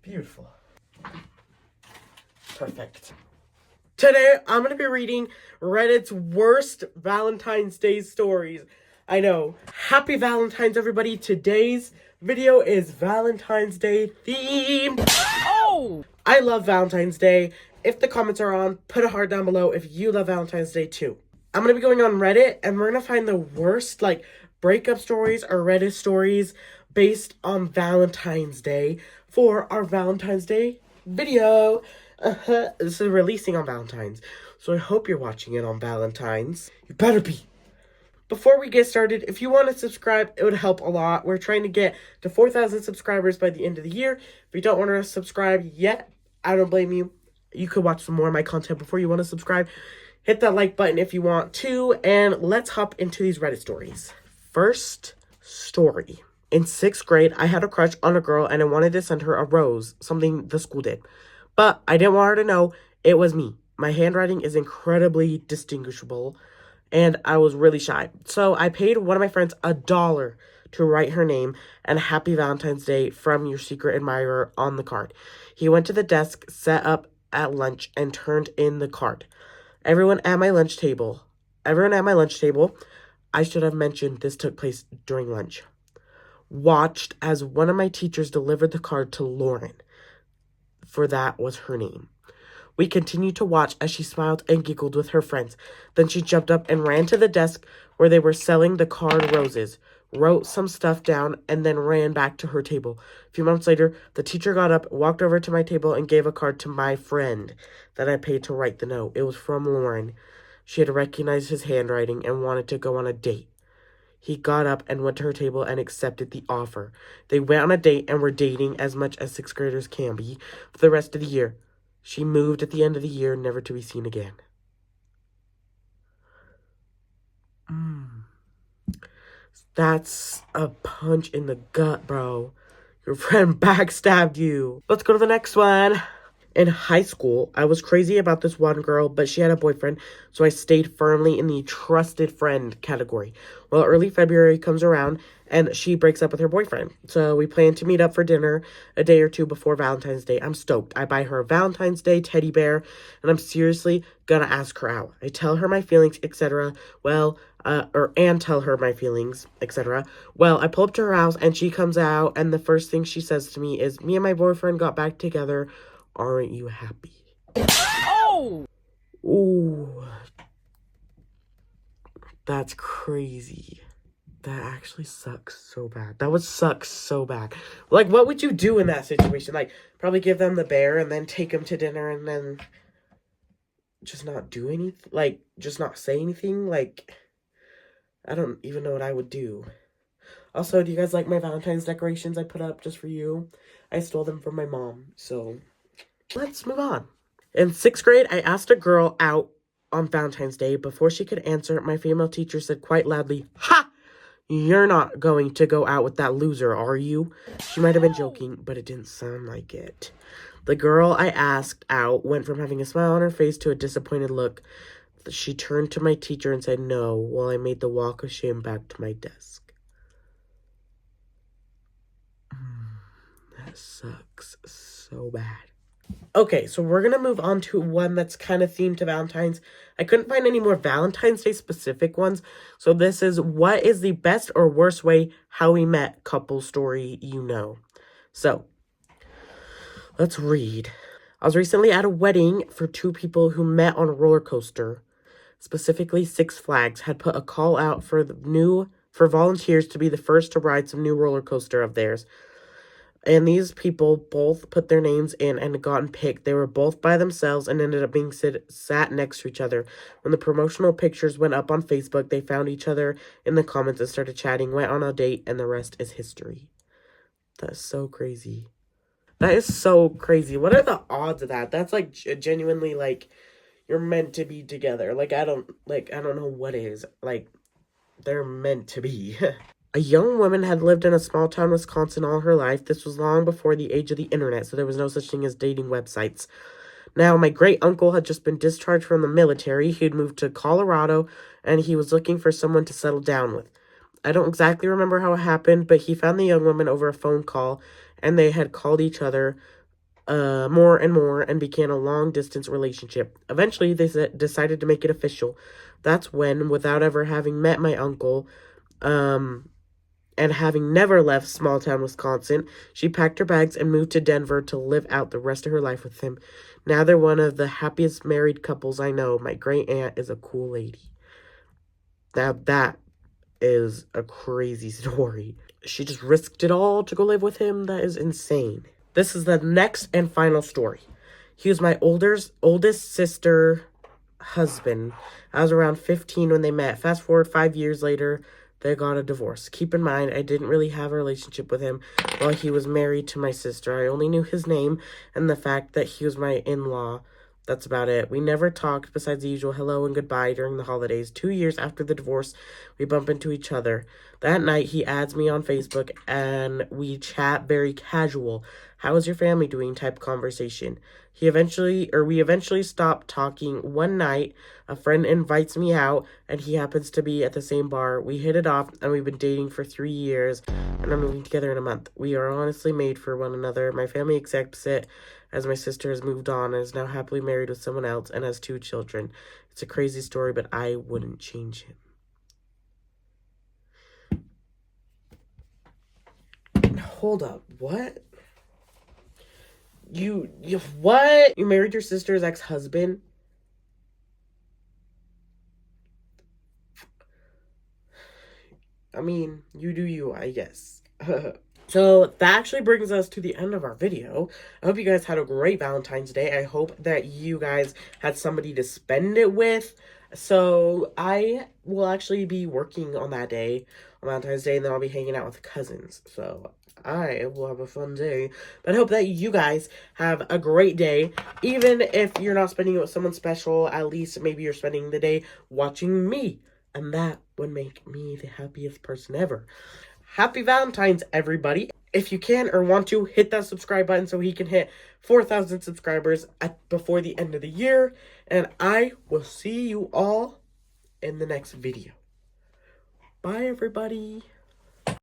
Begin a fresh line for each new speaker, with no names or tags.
Beautiful. Perfect. Today, I'm going to be reading Reddit's worst Valentine's Day stories. I know. Happy Valentine's, everybody. Today's video is Valentine's Day themed. Oh! I love Valentine's Day. If the comments are on, put a heart down below if you love Valentine's Day too. I'm going to be going on Reddit, and we're going to find the worst, breakup stories or Reddit stories based on Valentine's Day for our Valentine's Day video. This is releasing on Valentine's, so I hope you're watching it on Valentine's. You better be. Before we get started, if you want to subscribe, it would help a lot. We're trying to get to 4,000 subscribers by the end of the year. If you don't want to subscribe yet, I don't blame you. You could watch some more of my content before you want to subscribe. Hit that like button if you want to, and let's hop into these Reddit stories. First story. In 6th grade, I had a crush on a girl and I wanted to send her a rose, something the school did. But I didn't want her to know it was me. My handwriting is incredibly distinguishable, and I was really shy. So I paid one of my friends $1 to write her name and Happy Valentine's Day from your secret admirer on the card. He went to the desk, set up at lunch, and turned in the card. Everyone at my lunch table, I should have mentioned this took place during lunch, watched as one of my teachers delivered the card to Lauren, for that was her name. We continued to watch as she smiled and giggled with her friends. Then she jumped up and ran to the desk where they were selling the card roses, wrote some stuff down, and then ran back to her table. A few months later, the teacher got up, walked over to my table, and gave a card to my friend that I paid to write the note. It was from Lauren. She had recognized his handwriting and wanted to go on a date. He got up and went to her table and accepted the offer. They went on a date and were dating as much as 6th graders can be for the rest of the year. She moved at the end of the year, never to be seen again. That's a punch in the gut, bro. Your friend backstabbed you. Let's go to the next one. In high school, I was crazy about this one girl, but she had a boyfriend, so I stayed firmly in the trusted friend category. Well, early February comes around, and she breaks up with her boyfriend. So we plan to meet up for dinner a day or two before Valentine's Day. I'm stoked. I buy her a Valentine's Day teddy bear, and I'm seriously gonna ask her out. I tell her my feelings, etc. And tell her my feelings, etc. Well, I pull up to her house, and she comes out, and the first thing she says to me is, "Me and my boyfriend got back together. Aren't you happy?" Oh! Ooh. That's crazy. That actually sucks so bad. That would suck so bad. What would you do in that situation? Probably give them the bear and then take them to dinner and then just not do anything? Just not say anything? I don't even know what I would do. Also, do you guys like my Valentine's decorations I put up just for you? I stole them from my mom, so let's move on. In 6th grade, I asked a girl out on Valentine's Day. Before she could answer, my female teacher said quite loudly, "Ha! You're not going to go out with that loser, are you?" She might have been joking, but it didn't sound like it. The girl I asked out went from having a smile on her face to a disappointed look. She turned to my teacher and said no, while I made the walk of shame back to my desk. That sucks so bad. Okay, so we're going to move on to one that's kind of themed to Valentine's. I couldn't find any more Valentine's Day specific ones. So this is, what is the best or worst way how we met couple story you know? So, let's read. I was recently at a wedding for 2 people who met on a roller coaster. Specifically, Six Flags had put a call out for volunteers to be the first to ride some new roller coaster of theirs. And these people both put their names in and had gotten picked. They were both by themselves and ended up being sat next to each other. When the promotional pictures went up on Facebook, they found each other in the comments and started chatting, went on a date, and the rest is history. That's so crazy. That is so crazy. What are the odds of that? That's genuinely you're meant to be together. I don't know what is. They're meant to be. A young woman had lived in a small-town Wisconsin all her life. This was long before the age of the internet, so there was no such thing as dating websites. Now, my great-uncle had just been discharged from the military. He'd moved to Colorado, and he was looking for someone to settle down with. I don't exactly remember how it happened, but he found the young woman over a phone call, and they had called each other more and more and began a long-distance relationship. Eventually, they decided to make it official. That's when, without ever having met my uncle, and having never left small-town Wisconsin, she packed her bags and moved to Denver to live out the rest of her life with him. Now they're one of the happiest married couples I know. My great-aunt is a cool lady. Now that is a crazy story. She just risked it all to go live with him. That is insane. This is the next and final story. He was my oldest sister husband. I was around 15 when they met. Fast forward 5 years later, they got a divorce. Keep in mind, I didn't really have a relationship with him while he was married to my sister. I only knew his name and the fact that he was my in-law. That's about it. We never talked besides the usual hello and goodbye during the holidays. 2 years after the divorce, we bump into each other. That night, he adds me on Facebook, and we chat very casual. How is your family doing type conversation. We eventually stopped talking. One night, a friend invites me out, and he happens to be at the same bar. We hit it off, and we've been dating for 3 years, and are moving together in a month. We are honestly made for one another. My family accepts it, as my sister has moved on and is now happily married with someone else and has 2 children. It's a crazy story, but I wouldn't change him. Hold up, what? What? You married your sister's ex-husband? I mean, you do you, I guess. So that actually brings us to the end of our video. I hope you guys had a great Valentine's Day. I hope that you guys had somebody to spend it with. So I will actually be working on that day, on Valentine's Day, and then I'll be hanging out with cousins. So I will have a fun day. But I hope that you guys have a great day. Even if you're not spending it with someone special, at least maybe you're spending the day watching me. And that would make me the happiest person ever. Happy Valentine's, everybody. If you can or want to, hit that subscribe button so he can hit 4,000 subscribers before the end of the year. And I will see you all in the next video. Bye, everybody.